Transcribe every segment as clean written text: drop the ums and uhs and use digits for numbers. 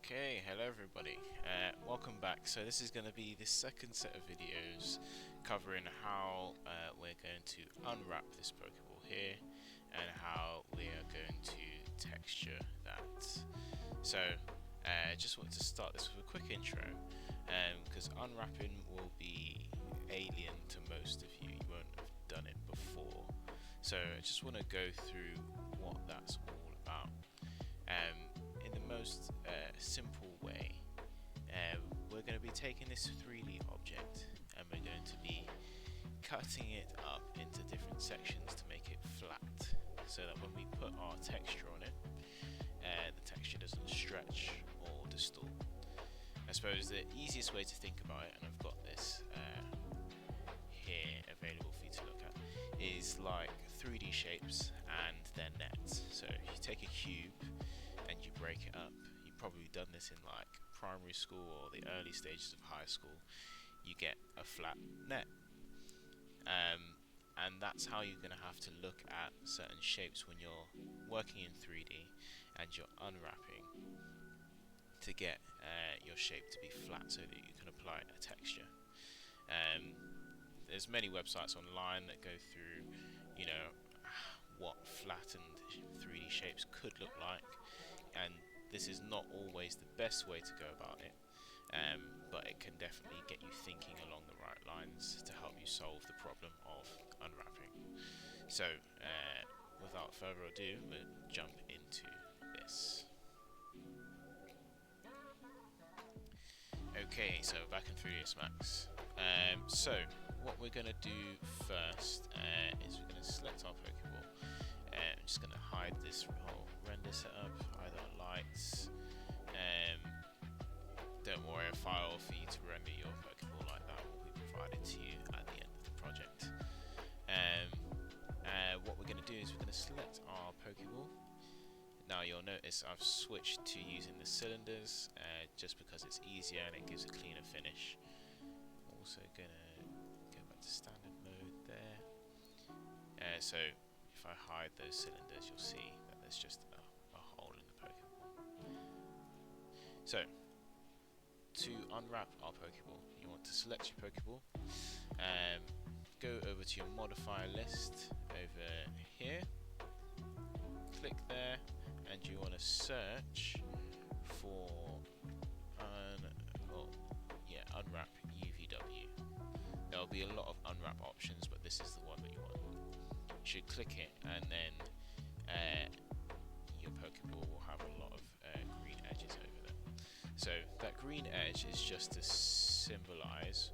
Okay, hello everybody, welcome back. So this is going to be the second set of videos covering how we're going to unwrap this Pokeball here and how we are going to texture that. So just wanted to start this with a quick intro because unwrapping will be alien to most of you. You won't have done it before, so I just want to go through what that's all about. In the most simple way, we're going to be taking this 3D object and we're going to be cutting it up into different sections to make it flat, so that when we put our texture on it, the texture doesn't stretch or distort. I suppose the easiest way to think about it, and I've got this here available for you to look at, is like 3D shapes and their nets. So if you take a cube and you break it up, you've probably done this in like primary school or the early stages of high school, you get a flat net. And that's how you're going to have to look at certain shapes when you're working in 3D and you're unwrapping to get your shape to be flat so that you can apply a texture. There's many websites online that go through, you know, what flattened 3D shapes could look like, and this is not always the best way to go about it, but it can definitely get you thinking along the right lines to help you solve the problem of unwrapping. So without further ado, we'll jump into this. Okay, so back in 3ds Max. So what we're going to do first is we're going to select our Pokeball. I'm just going to hide this whole render setup, either lights. Don't worry, a file for you to render your Pokeball like that will be provided to you at the end of the project. What we're going to do is we're going to select our Pokeball. Now you'll notice I've switched to using the cylinders just because it's easier and it gives a cleaner finish. Also going to go back to standard mode there. So if I hide those cylinders, you'll see that there's just a hole in the Pokeball. So to unwrap our Pokeball, you want to select your Pokeball, go over to your modifier list over here, click there, and you want to search for unwrap UVW. There'll be a lot of unwrap options, but this is the one that you want. You should click it, and then your Pokeball will have a lot of green edges over there. So that green edge is just to symbolize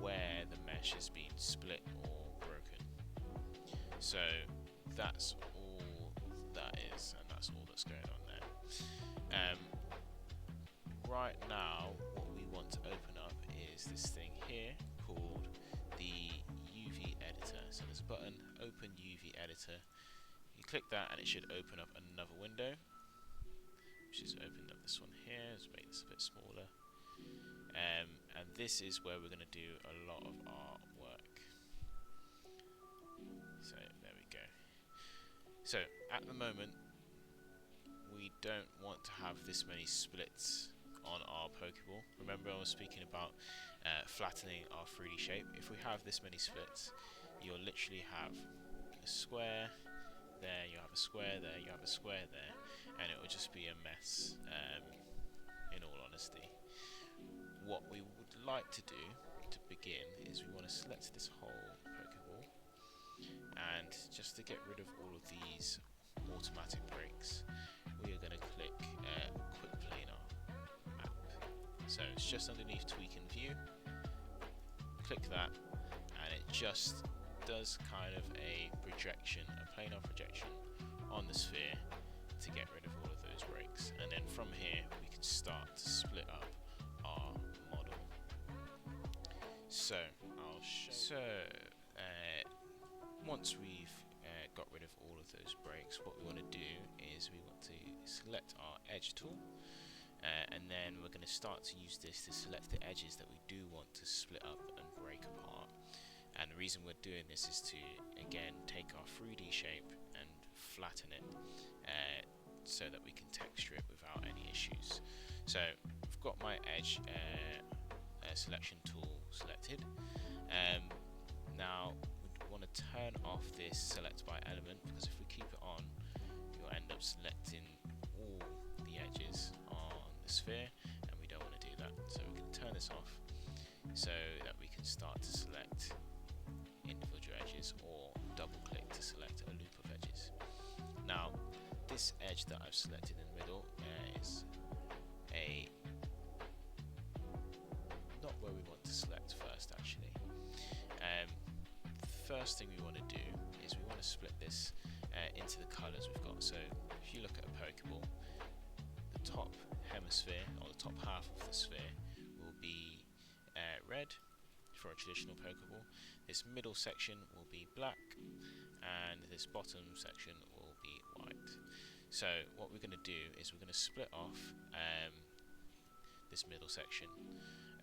where the mesh has been split or broken. So that's all that is, and that's all that's going on there. Right now, what we want to open up is this thing here called the UV editor. So there's a button, open UV editor. You click that and it should open up another window, which is opened up this one here. Let's make this a bit smaller. And this is where we're going to do a lot of our work. So there we go. So at the moment, we don't want to have this many splits on our Pokeball. Remember, I was speaking about flattening our 3D shape. If we have this many splits, you'll literally have a square there, you have a square there, you have a square there, and it will just be a mess, in all honesty. What we would like to do to begin is we want to select this whole Pokeball, and just to get rid of all of these automatic breaks, we are going to click quick planar map. So it's just underneath tweak and view. Click that, and it just does kind of a projection, a planar projection on the sphere to get rid of all of those breaks. And then from here we can start to split up our model. So I'll show. So once we've got rid of all of those breaks, what we want to do is we want to select our edge tool, and then we're going to start to use this to select the edges that we do want to split up and break apart. And the reason we're doing this is to, again, take our 3D shape and flatten it so that we can texture it without any issues. So I've got my edge selection tool selected. Now we want to turn off this select by element, because if we keep it on, you'll end up selecting all the edges on the sphere, and we don't want to do that. So we can turn this off so that we can start to select individual edges, or double click to select a loop of edges. Now this edge that I've selected in the middle is not where we want to select first actually. First thing we want to do is we want to split this into the colours we've got. So if you look at a Pokeball, the top hemisphere, or the top half of the sphere, will be red for a traditional Pokeball. This middle section will be black, and this bottom section will be white. So what we're going to do is we're going to split off this middle section,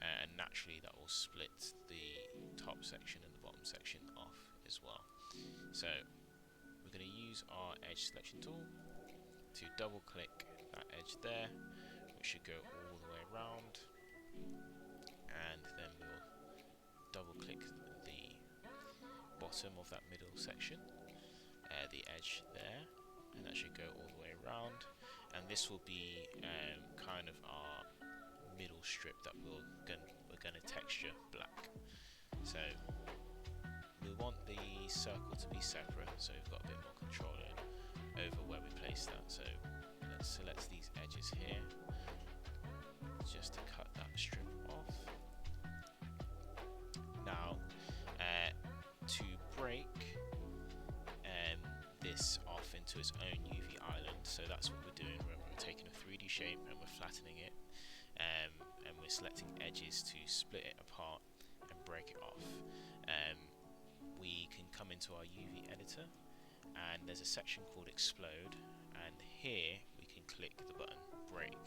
and naturally that will split the top section and the bottom section off as well. So we're going to use our edge selection tool to double click that edge there, which should go all the way around, and then we'll double click the bottom of that middle section, the edge there, and that should go all the way around, and this will be kind of our middle strip that we're going to texture black. So we want the circle to be separate, so we've got a bit more control over where we place that. So let's select these edges here just to cut that strip off. Now to break this off into its own UV island, so that's what we're doing. We're taking a 3D shape and we're flattening it, and we're selecting edges to split it apart and break it off. We can come into our UV editor, and there's a section called explode, and here we can click the button break,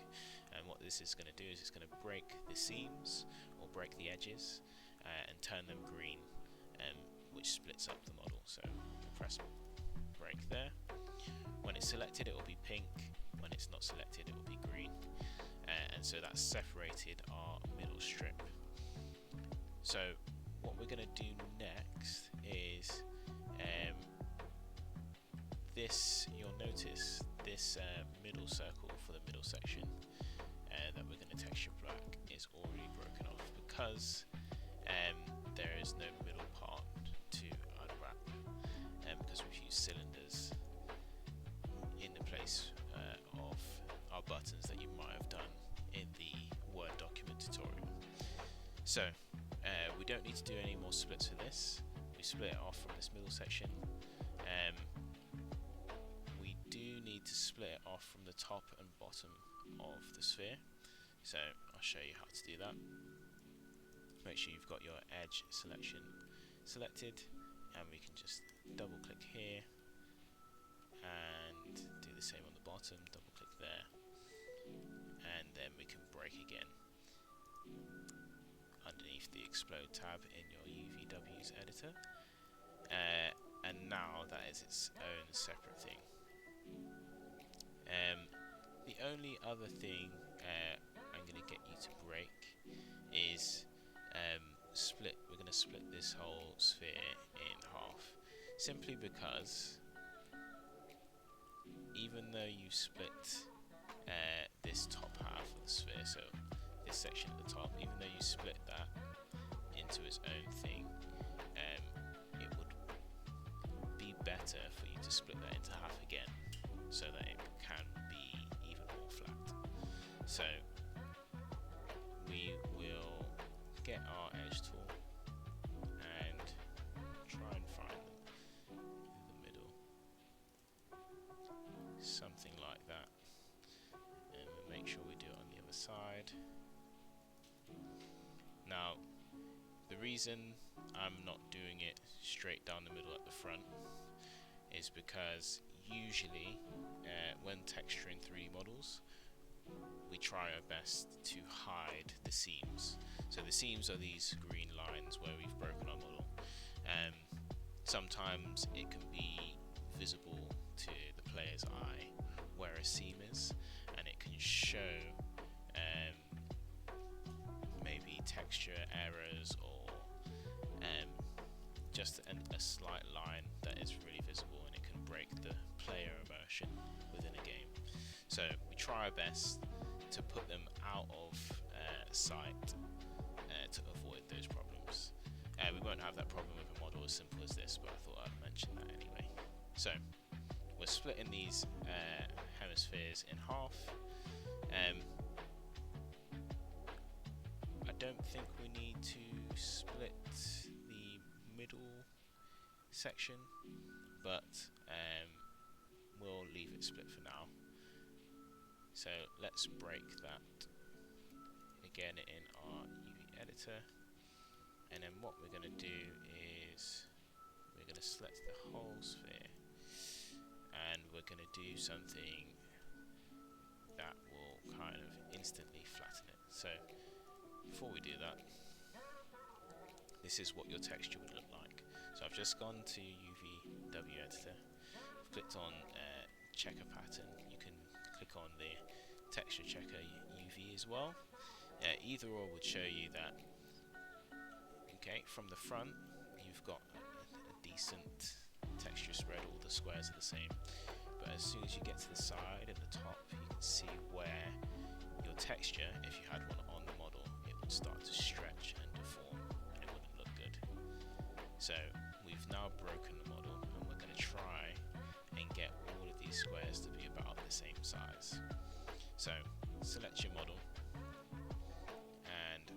and what this is going to do is it's going to break the seams, or break the edges, and turn them green, which splits up the model. So we'll press break there. When it's selected it will be pink, when it's not selected it will be green, and so that's separated our middle strip. So what we're going to do next is you'll notice this middle circle for the middle section that we're going to texture black is already broken off, because there is no middle part to unwrap, because we've used cylinders in the place of our buttons that you might have done in the Word document tutorial. So we don't need to do any more splits for this. We split it off from this middle section. We do need to split it off from the top and bottom of the sphere, so I'll show you how to do that. Make sure you've got your edge selection selected, and we can just double click here and do the same on the bottom, double click there, and then we can break again underneath the explode tab in your UVW's editor, and now that is its own separate thing. The only other thing I'm going to get you to break is we're going to split this whole sphere in half, simply because even though you split this top half of the sphere, so this section at the top, even though you split that into its own thing, it would be better for you to split that into half again, so that it can be even more flat. So we will get our edge tool and try and find them in the middle, something like that, and we'll make sure we do it on the other side. Now the reason I'm not doing it straight down the middle at the front is because usually when texturing 3D models, we try our best to hide the seams. So the seams are these green lines where we've broken our model. Sometimes it can be visible to the player's eye where a seam is, and it can show texture errors or just a slight line that is really visible, and it can break the player immersion within a game. So we try our best to put them out of sight to avoid those problems. We won't have that problem with a model as simple as this, but I thought I'd mention that anyway. So we're splitting these hemispheres in half. I don't think we need to split the middle section, but we'll leave it split for now. So let's break that again in our UV editor, and then what we're going to do is we're going to select the whole sphere, and we're going to do something that will kind of instantly flatten it. So before we do that, this is what your texture would look like. So I've just gone to UVW editor, I've clicked on checker pattern. You can click on the texture checker UV as well. Either or would show you that, okay, from the front you've got a decent texture spread, all the squares are the same, but as soon as you get to the side and the top, you can see where your texture, if you had one on the model, it would start to stretch and deform, and it wouldn't look good. So we've now broken the model, and we're going to try and get all of these squares to be about the same size. So select your model, and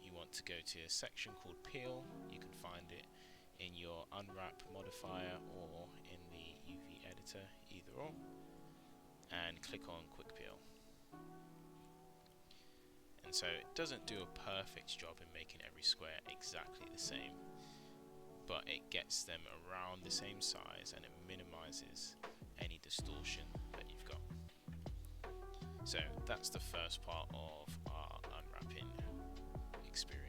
you want to go to a section called Peel. You can find it in your Unwrap modifier or in the UV editor, either or, and click on Quick Peel. And so it doesn't do a perfect job in making every square exactly the same, but it gets them around the same size, and it minimizes any distortion that you've got. So that's the first part of our unwrapping experience.